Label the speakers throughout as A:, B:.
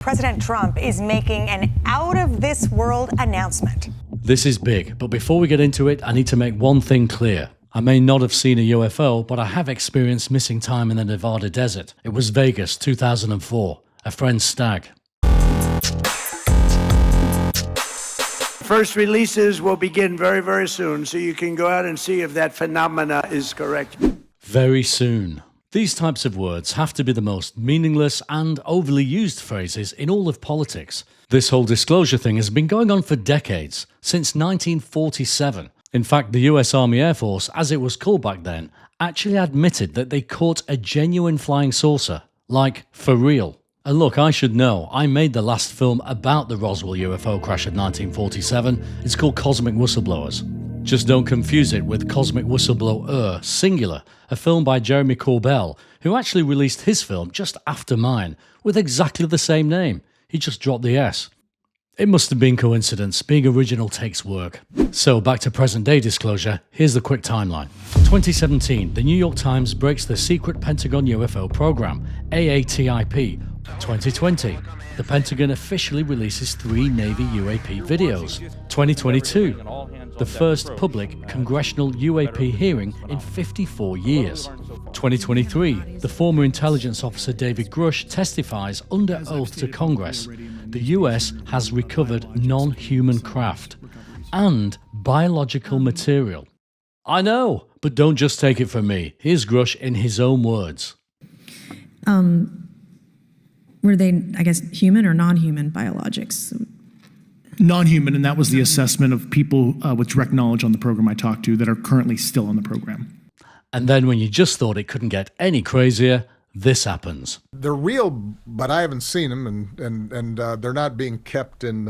A: President Trump is making an out-of-this-world announcement.
B: This is big, but before we get into it, I need to make one thing clear. I may not have seen a UFO, but I have experienced missing time in the Nevada desert. It was Vegas, 2004, a friend's stag.
C: First releases will begin very, very soon, so you can go out and see if that phenomena is correct.
B: Very soon. These types of words have to be the most meaningless and overly used phrases in all of politics. This whole disclosure thing has been going on for decades, since 1947. In fact, the US Army Air Force, as it was called back then, actually admitted that they caught a genuine flying saucer. Like, for real. And look, I should know, I made the last film about the Roswell UFO crash of 1947. It's called Cosmic Whistleblowers. Just don't confuse it with Cosmic Whistleblower, singular, a film by Jeremy Corbell, who actually released his film just after mine, with exactly the same name. He just dropped the S. It must have been coincidence, being original takes work. So back to present day disclosure, here's the quick timeline. 2017, the New York Times breaks the secret Pentagon UFO program, AATIP. 2020, the Pentagon officially releases 3 Navy UAP videos. 2022, the first public congressional UAP hearing in 54 years. 2023, the former intelligence officer David Grush testifies under oath to Congress. The US has recovered non-human craft and biological material. I know, but don't just take it from me. Here's Grush in his own words.
D: Were they, I guess, human or non-human biologics?
E: Non-human, and that was the assessment of people with direct knowledge on the program I talked to that are currently still on the program.
B: And then when you just thought it couldn't get any crazier, this happens.
F: They're real, but I haven't seen them, and they're not being kept in,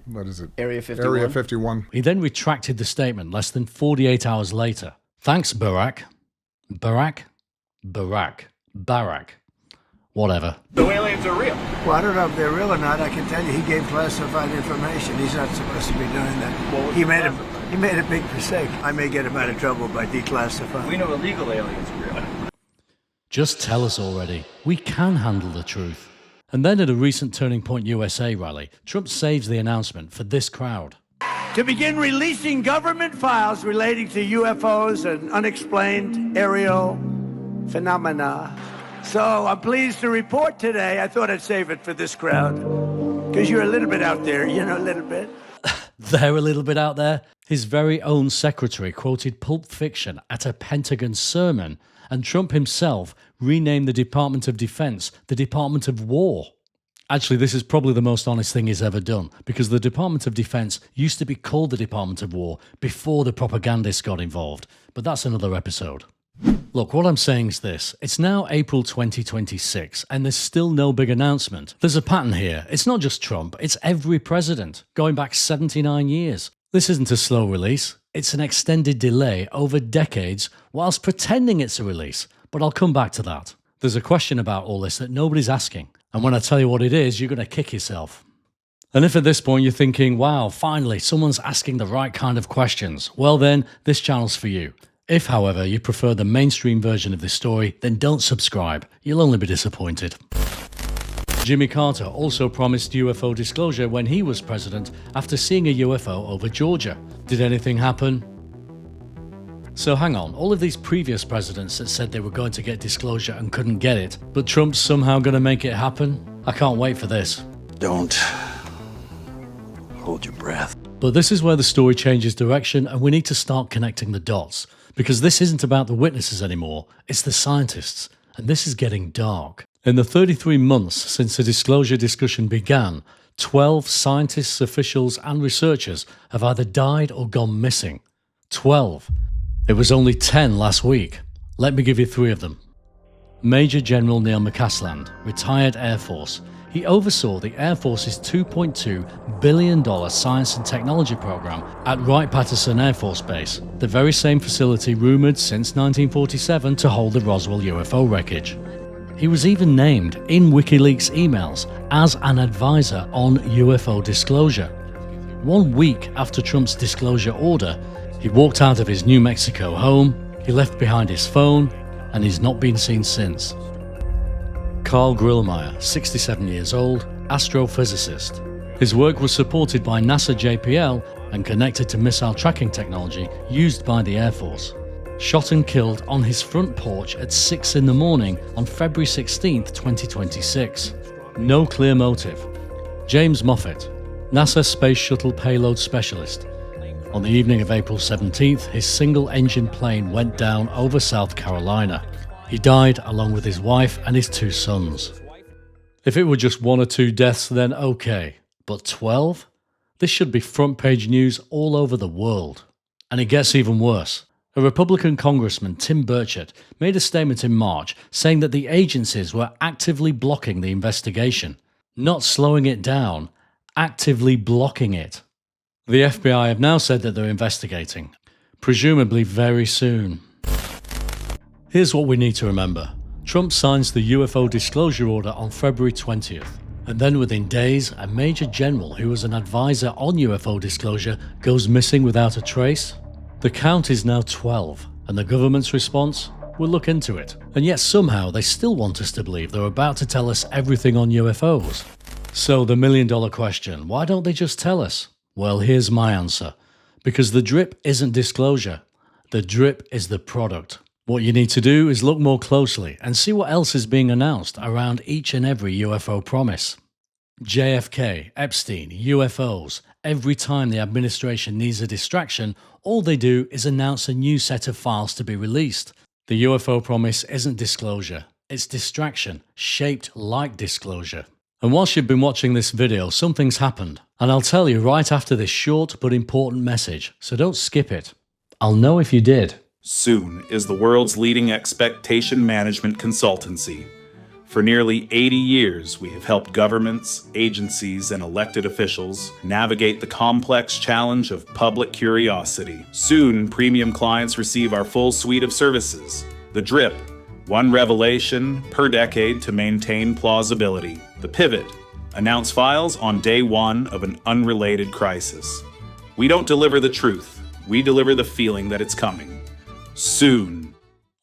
F: what is it?
G: Area 51.
F: Area 51.
B: He then retracted the statement less than 48 hours later. Thanks, Barack. Barack. Whatever.
G: The aliens are real.
C: Well, I don't know if they're real or not. I can tell you he gave classified information. He's not supposed to be doing that. He made a big mistake. I may get him out of trouble by declassifying.
G: We know illegal aliens are real.
B: Just tell us already. We can handle the truth. And then at a recent Turning Point USA rally, Trump saves the announcement for this crowd.
C: To begin releasing government files relating to UFOs and unexplained aerial phenomena. So I'm pleased to report today, I thought I'd save it for this crowd, because you're a little bit out there, a little bit.
B: They're a little bit out there. His very own secretary quoted Pulp Fiction at a Pentagon sermon, and Trump himself renamed the Department of Defense the Department of War. Actually, this is probably the most honest thing he's ever done, because the Department of Defense used to be called the Department of War before the propagandists got involved, but that's another episode. Look, what I'm saying is this. It's now April 2026, and there's still no big announcement. There's a pattern here. It's not just Trump, it's every president, going back 79 years. This isn't a slow release. It's an extended delay over decades whilst pretending it's a release. But I'll come back to that. There's a question about all this that nobody's asking. And when I tell you what it is, you're going to kick yourself. And if at this point you're thinking, wow, finally, someone's asking the right kind of questions, well then, this channel's for you. If, however, you prefer the mainstream version of this story, then don't subscribe. You'll only be disappointed. Jimmy Carter also promised UFO disclosure when he was president after seeing a UFO over Georgia. Did anything happen? So hang on, all of these previous presidents that said they were going to get disclosure and couldn't get it, but Trump's somehow going to make it happen? I can't wait for this.
G: Don't hold your breath.
B: But this is where the story changes direction, and we need to start connecting the dots. Because this isn't about the witnesses anymore, it's the scientists, and this is getting dark. In the 33 months since the disclosure discussion began, 12 scientists, officials, and researchers have either died or gone missing. 12. It was only 10 last week. Let me give you 3 of them. Major General Neil McCasland, retired Air Force. He oversaw the Air Force's $2.2 billion science and technology program at Wright-Patterson Air Force Base, the very same facility rumored since 1947 to hold the Roswell UFO wreckage. He was even named in WikiLeaks emails as an advisor on UFO disclosure. 1 week after Trump's disclosure order, he walked out of his New Mexico home, he left behind his phone, and he's not been seen since. Carl Grillmair, 67 years old, astrophysicist. His work was supported by NASA JPL and connected to missile tracking technology used by the Air Force. Shot and killed on his front porch at 6 in the morning on February 16, 2026. No clear motive. James Moffatt, NASA Space Shuttle Payload Specialist. On the evening of April 17th, his single-engine plane went down over South Carolina. He died along with his wife and his 2 sons. If it were just 1 or 2 deaths, then okay. But 12? This should be front-page news all over the world. And it gets even worse. A Republican Congressman, Tim Burchett, made a statement in March saying that the agencies were actively blocking the investigation. Not slowing it down, actively blocking it. The FBI have now said that they're investigating, presumably very soon. Here's what we need to remember. Trump signs the UFO disclosure order on February 20th. And then within days, a major general who was an advisor on UFO disclosure goes missing without a trace. The count is now 12, and the government's response? We'll look into it. And yet somehow they still want us to believe they're about to tell us everything on UFOs. So the million-dollar question, why don't they just tell us? Well, here's my answer. Because the drip isn't disclosure. The drip is the product. What you need to do is look more closely and see what else is being announced around each and every UFO promise. JFK, Epstein, UFOs. Every time the administration needs a distraction, all they do is announce a new set of files to be released. The UFO promise isn't disclosure, it's distraction, shaped like disclosure. And whilst you've been watching this video, something's happened. And I'll tell you right after this short but important message, so don't skip it. I'll know if you did.
H: Soon is the world's leading expectation management consultancy. For nearly 80 years, we have helped governments, agencies, and elected officials navigate the complex challenge of public curiosity. Soon, premium clients receive our full suite of services. The Drip, 1 revelation per decade to maintain plausibility. The Pivot, announce files on day 1 of an unrelated crisis. We don't deliver the truth, we deliver the feeling that it's coming. Soon.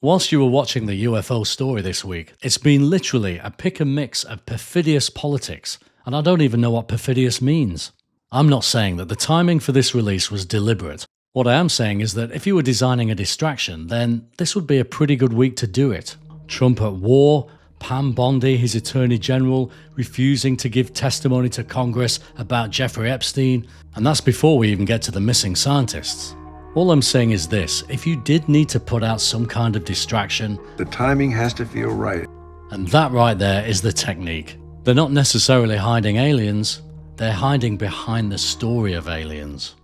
B: Whilst you were watching the UFO story this week, it's been literally a pick and mix of perfidious politics, and I don't even know what perfidious means. I'm not saying that the timing for this release was deliberate. What I am saying is that if you were designing a distraction, then this would be a pretty good week to do it. Trump at war, Pam Bondi, his Attorney General, refusing to give testimony to Congress about Jeffrey Epstein, and that's before we even get to the missing scientists. All I'm saying is this, if you did need to put out some kind of distraction,
I: the timing has to feel right.
B: And that right there is the technique. They're not necessarily hiding aliens, they're hiding behind the story of aliens.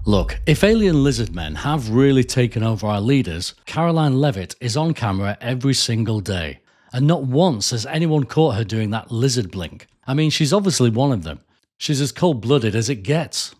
B: Look, if alien lizard men have really taken over our leaders, Caroline Leavitt is on camera every single day. And not once has anyone caught her doing that lizard blink. I mean, she's obviously one of them. She's as cold-blooded as it gets.